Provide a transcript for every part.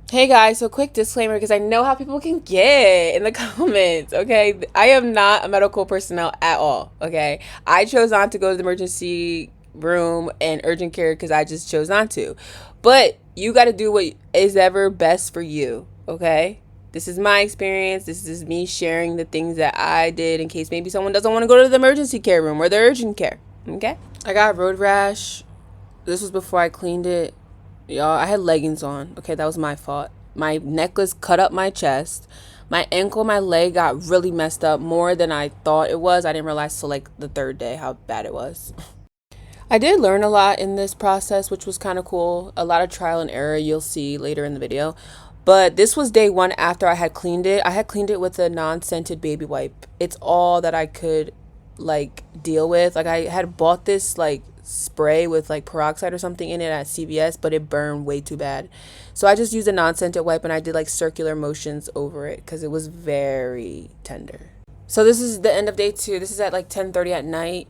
Hey guys, so quick disclaimer because I know how people can get in the comments, okay? I am not a medical personnel at all, okay? I chose not to go to the emergency room and urgent care because I just chose not to. But you got to do what is ever best for you, okay? This is my experience. This is me sharing the things that I did in case maybe someone doesn't want to go to the emergency care room or the urgent care, okay? I got road rash. This was before I cleaned it. Y'all, I had leggings on. Okay, that was my fault. My necklace cut up my chest. My ankle, my leg got really messed up more than I thought it was. I didn't realize till like the third day how bad it was. I did learn a lot in this process, which was kind of cool. A lot of trial and error you'll see later in the video. But this was day one after I had cleaned it. I had cleaned it with a non-scented baby wipe. It's all that I could like deal with. Like I had bought this like spray with like peroxide or something in it at CVS, but it burned way too bad. So I just used a non-scented wipe and I did like circular motions over it because it was very tender. So this is the end of day two. This is at like 10:30 at night.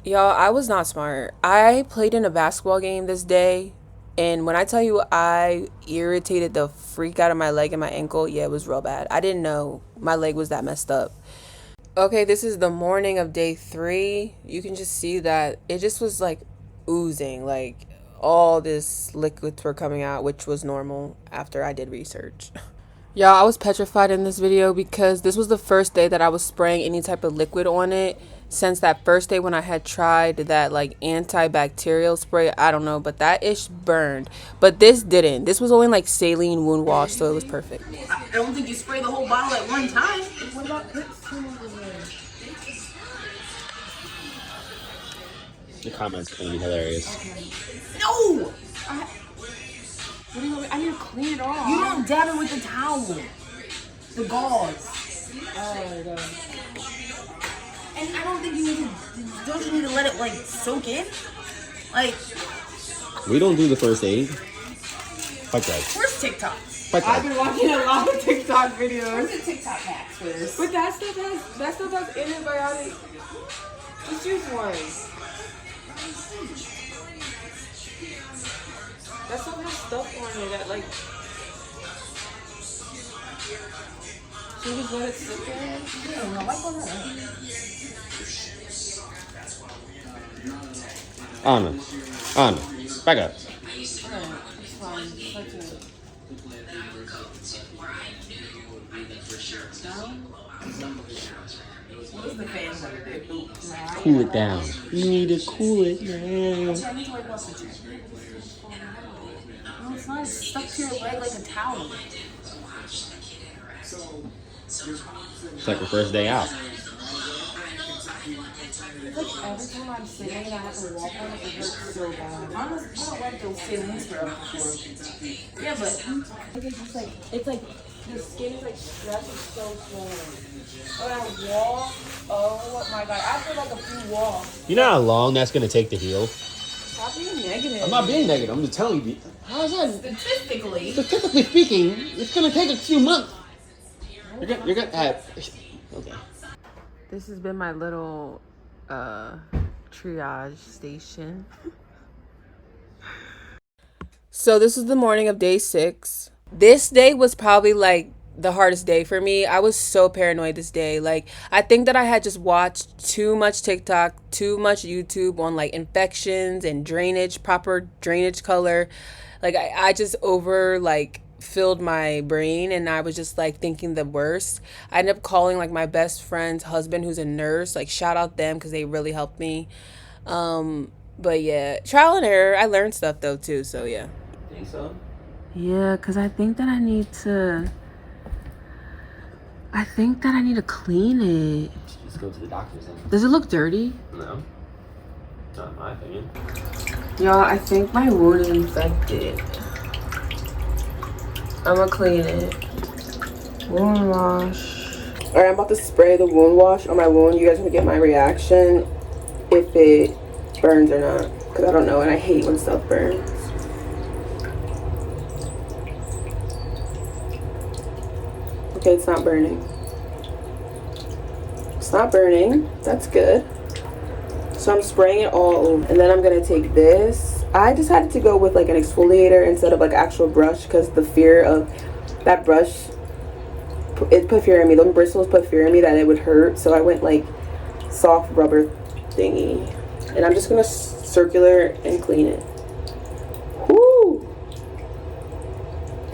Y'all, I was not smart. I played in a basketball game this day, and when I tell you I irritated the freak out of my leg and my ankle, yeah, it was real bad. I didn't know my leg was that messed up. Okay, this is the morning of day three. You can just see that it just was like oozing, like all this liquids were coming out, which was normal after I did research. Y'all, I was petrified in this video because this was the first day that I was spraying any type of liquid on it since that first day when I had tried that like antibacterial spray. I don't know, but that ish burned. But this didn't. This was only like saline wound wash, so it was perfect. I don't think you spray the whole bottle at one time. What about The comments are gonna be hilarious. No! what do you want me? I need to clean it off. You don't dab it with the towel. The gauze. Oh, God. And I don't think you need to, don't you need to let it like soak in? Like, We don't do the first aid. Fuck that. where's TikTok? Fuck I've that. been watching a lot of TikTok videos. Where's the TikTok hacks for this? But that stuff has antibiotic. Just use one. That stuff has stuff on it that like. Should we just let it sit there? Yeah, no, wipe all that out. Anna. Anna. Back up. Alright, it's fine. Touch it. What does the fan want to do? Cool it down. You need to cool it down. I need to wipe off the chair. No, it's not. It's stuck to your leg like a towel. It's like the first day out. It's like every time I'm sitting and I have to walk on it, it hurts so bad. Honestly, I don't like those saline scrubs before. Yeah, but It's like the skin is like stretched, it's so swollen. When I walk, oh my god, after like a few walks, You know how long that's gonna take to heal? stop being negative. I'm not being negative. I'm just telling you. How's that? statistically, Statistically speaking, it's gonna take a few months. You're gonna have. Okay. This has been my little triage station. So this is the morning of day 6. This day was probably like the hardest day for me. I was so paranoid this day. Like I think that I had just watched too much TikTok, too much YouTube on like infections and drainage, proper drainage color. Like I just over like filled my brain and I was just like thinking the worst. I ended up calling like my best friend's husband who's a nurse. Like shout out them because they really helped me. But yeah, trial and error. I learned stuff though too, so yeah. Think so? Yeah, because I think that I need to clean it. Just go to the doctor or something. Does it look dirty? No. Not in my opinion. Y'all, I think my wound is infected. I'm gonna clean it. Wound wash. Alright, I'm about to spray the wound wash on my wound. You guys gonna get my reaction if it burns or not. Because I don't know and I hate when stuff burns. Okay, it's not burning. It's not burning. That's good. So I'm spraying it all over. And then I'm gonna take this I decided to go with like an exfoliator instead of like actual brush because the fear of that brush, it put fear in me. The bristles put fear in me that it would hurt. So I went like soft rubber thingy. And I'm just gonna circular and clean it. Whoo!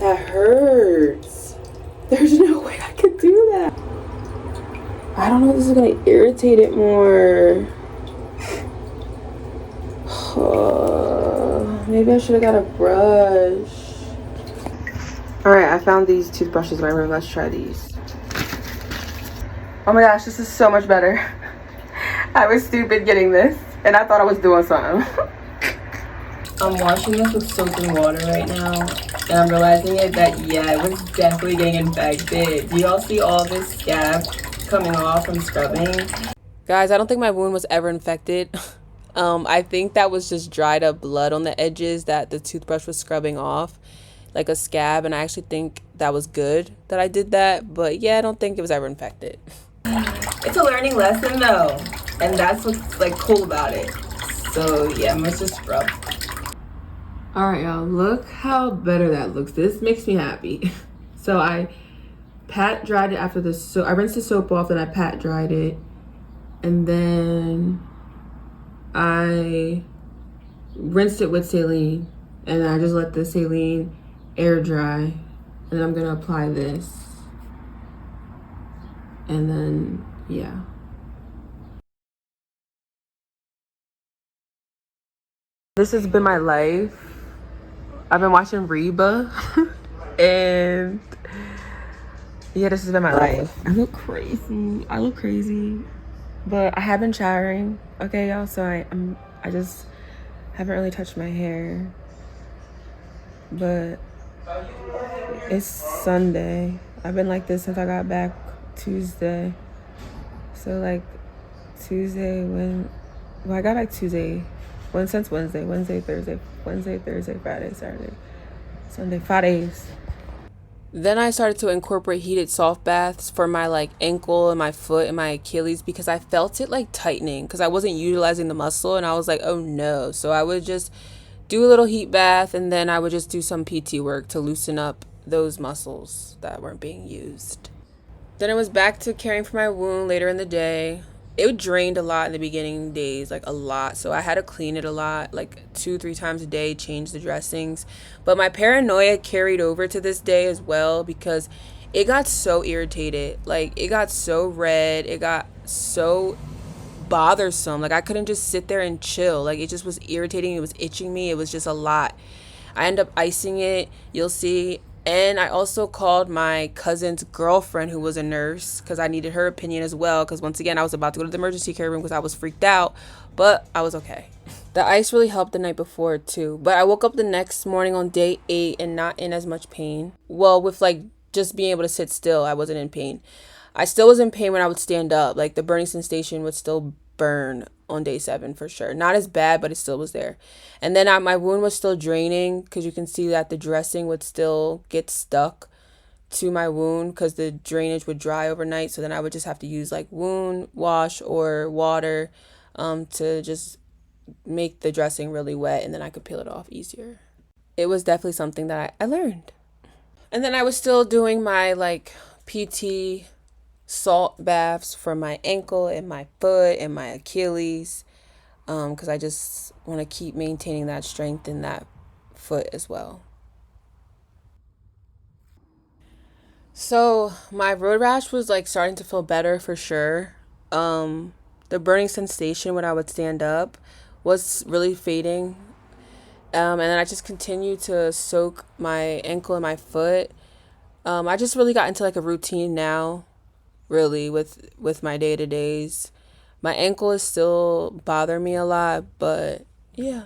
That hurts. There's no way I could do that. I don't know if this is gonna irritate it more. Maybe I should have got a brush. Alright, I found these toothbrushes in my room. Let's try these. Oh my gosh, this is so much better. I was stupid getting this, and I thought I was doing something. I'm washing this with soap and water right now, and I'm realizing that yeah, it was definitely getting infected. Do y'all see all this scab coming off from scrubbing? Guys, I don't think my wound was ever infected. I think that was just dried up blood on the edges that the toothbrush was scrubbing off, like a scab, and I actually think that was good that I did that, but yeah, I don't think it was ever infected. It's a learning lesson though, and that's what's like cool about it. So yeah, I'm just scrub. All right, y'all, look how better that looks. This makes me happy. So I pat dried it after the soap. I rinsed the soap off and I pat dried it, and then I rinsed it with saline, and I just let the saline air dry, and I'm gonna apply this, and then yeah. This has been my life. I've been watching Reba and yeah, this has been my life. I look crazy, but I have been showering, okay y'all, so I just haven't really touched my hair, but it's Sunday. I've been like this since I got back Tuesday. So like Tuesday I got back Tuesday. Since Wednesday, Thursday, Friday, Saturday, Sunday, 5 days. Then I started to incorporate heated soft baths for my like ankle and my foot and my Achilles because I felt it like tightening because I wasn't utilizing the muscle, and I was like, oh no. So I would just do a little heat bath, and then I would just do some PT work to loosen up those muscles that weren't being used. Then I was back to caring for my wound later in the day. It drained a lot in the beginning days, like a lot. So I had to clean it a lot, like 2-3 times a day, change the dressings. But my paranoia carried over to this day as well because it got so irritated. Like it got so red. It got so bothersome. Like I couldn't just sit there and chill. Like it just was irritating. It was itching me. It was just a lot. I ended up icing it. You'll see. And I also called my cousin's girlfriend, who was a nurse, because I needed her opinion as well. Because once again, I was about to go to the emergency care room because I was freaked out, but I was okay. The ice really helped the night before too. But I woke up the next morning on day 8 and not in as much pain. Well, with like just being able to sit still, I wasn't in pain. I still was in pain when I would stand up. Like the burning sensation would still burn on day 7 for sure. Not as bad, but it still was there. And then my wound was still draining because you can see that the dressing would still get stuck to my wound because the drainage would dry overnight. So then I would just have to use like wound wash or water to just make the dressing really wet, and then I could peel it off easier. It was definitely something that I learned. And then I was still doing my like PT salt baths for my ankle and my foot and my Achilles because I just want to keep maintaining that strength in that foot as well. So my road rash was like starting to feel better for sure. The burning sensation when I would stand up was really fading, and then I just continued to soak my ankle and my foot. I just really got into like a routine now, really, with my day-to-days. My ankle is still bothering me a lot, but yeah.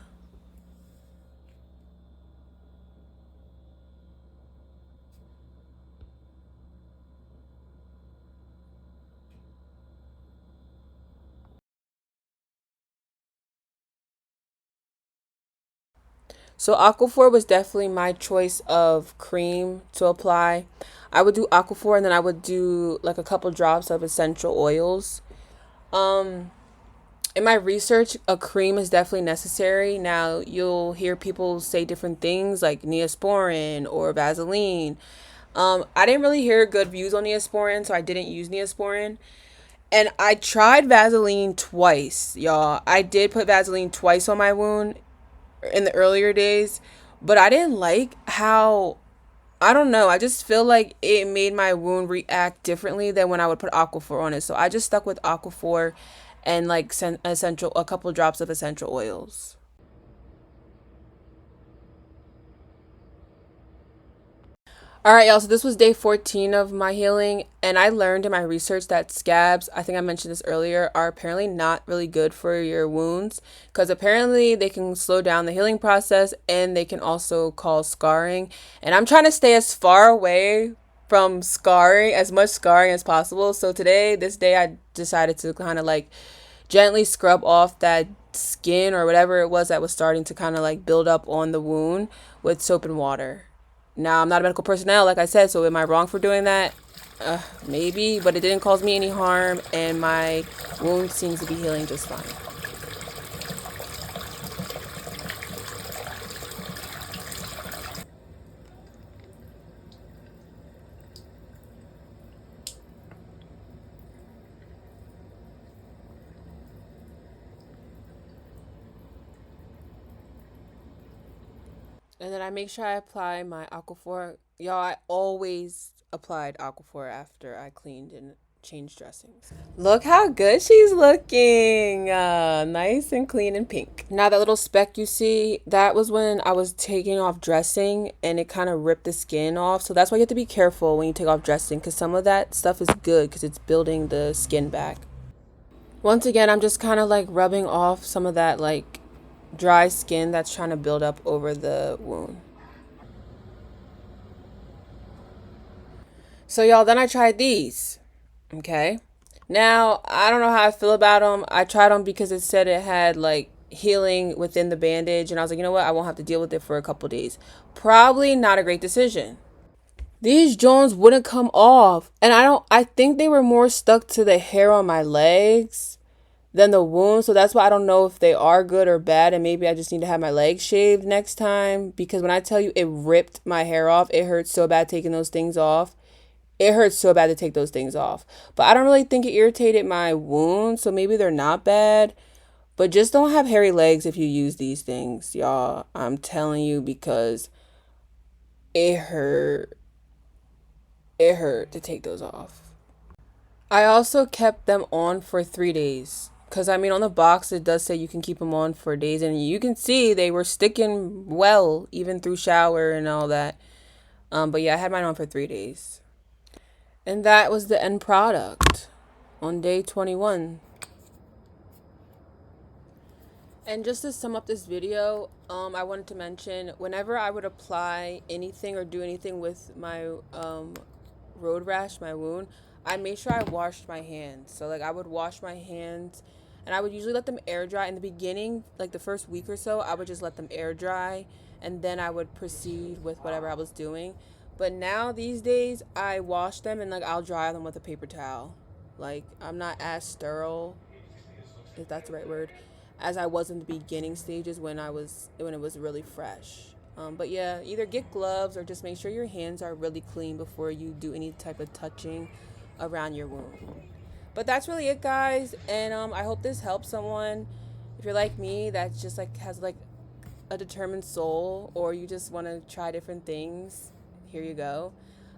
So Aquaphor was definitely my choice of cream to apply. I would do Aquaphor, and then I would do like a couple drops of essential oils. Um in my research, a cream is definitely necessary. Now, you'll hear people say different things like Neosporin or Vaseline. I didn't really hear good views on Neosporin, so I didn't use Neosporin. And I tried Vaseline twice, y'all. I did put Vaseline twice on my wound in the earlier days, but I didn't like how, I don't know, I just feel like it made my wound react differently than when I would put Aquaphor on it. So I just stuck with Aquaphor and like essential, a couple drops of essential oils. All right, y'all. So this was day 14 of my healing, and I learned in my research that scabs, I think I mentioned this earlier, are apparently not really good for your wounds because apparently they can slow down the healing process and they can also cause scarring. And I'm trying to stay as far away from scarring, as much scarring as possible. So today, this day, I decided to kind of like gently scrub off that skin or whatever it was that was starting to kind of like build up on the wound with soap and water. Now, I'm not a medical personnel, like I said, so am I wrong for doing that? Maybe, but it didn't cause me any harm, and my wound seems to be healing just fine. And then I make sure I apply my Aquaphor. Y'all, I always applied Aquaphor after I cleaned and changed dressings. Look how good she's looking. Nice and clean and pink. Now that little speck you see, that was when I was taking off dressing and it kind of ripped the skin off. So that's why you have to be careful when you take off dressing because some of that stuff is good because it's building the skin back. Once again, I'm just kind of like rubbing off some of that like dry skin that's trying to build up over the wound. So y'all, then I tried these. Okay. Now, I don't know how I feel about them. I tried them because it said it had like healing within the bandage and I was like, you know what? I won't have to deal with it for a couple days. Probably not a great decision. These Jones wouldn't come off. And I think they were more stuck to the hair on my legs than the wound. So that's why I don't know if they are good or bad. And maybe I just need to have my legs shaved next time. Because when I tell you it ripped my hair off, it hurts so bad taking those things off. It hurts so bad to take those things off. But I don't really think it irritated my wound. So maybe they're not bad. But just don't have hairy legs if you use these things, y'all. I'm telling you because it hurt. It hurt to take those off. I also kept them on for 3 days. Because, I mean, on the box, it does say you can keep them on for days. And you can see they were sticking well, even through shower and all that. But yeah, I had mine on for 3 days. And that was the end product on day 21. And just to sum up this video, I wanted to mention whenever I would apply anything or do anything with my road rash, my wound, I made sure I washed my hands. So like I would wash my hands and I would usually let them air dry in the beginning, like the first week or so, I would just let them air dry and then I would proceed with whatever I was doing. But now these days I wash them and like I'll dry them with a paper towel. Like I'm not as sterile, if that's the right word, as I was in the beginning stages when it was really fresh. But yeah, either get gloves or just make sure your hands are really clean before you do any type of touching around your wound. But that's really it, guys. And I hope this helps someone. If you're like me, that just like has like a determined soul, or you just want to try different things, here you go.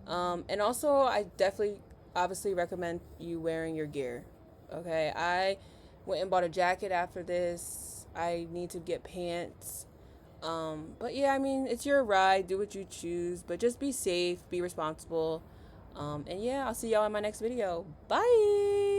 And also, I definitely, obviously recommend you wearing your gear. Okay, I went and bought a jacket after this. I need to get pants. But yeah, I mean, it's your ride. Do what you choose, but just be safe, be responsible. And yeah, I'll see y'all in my next video. Bye.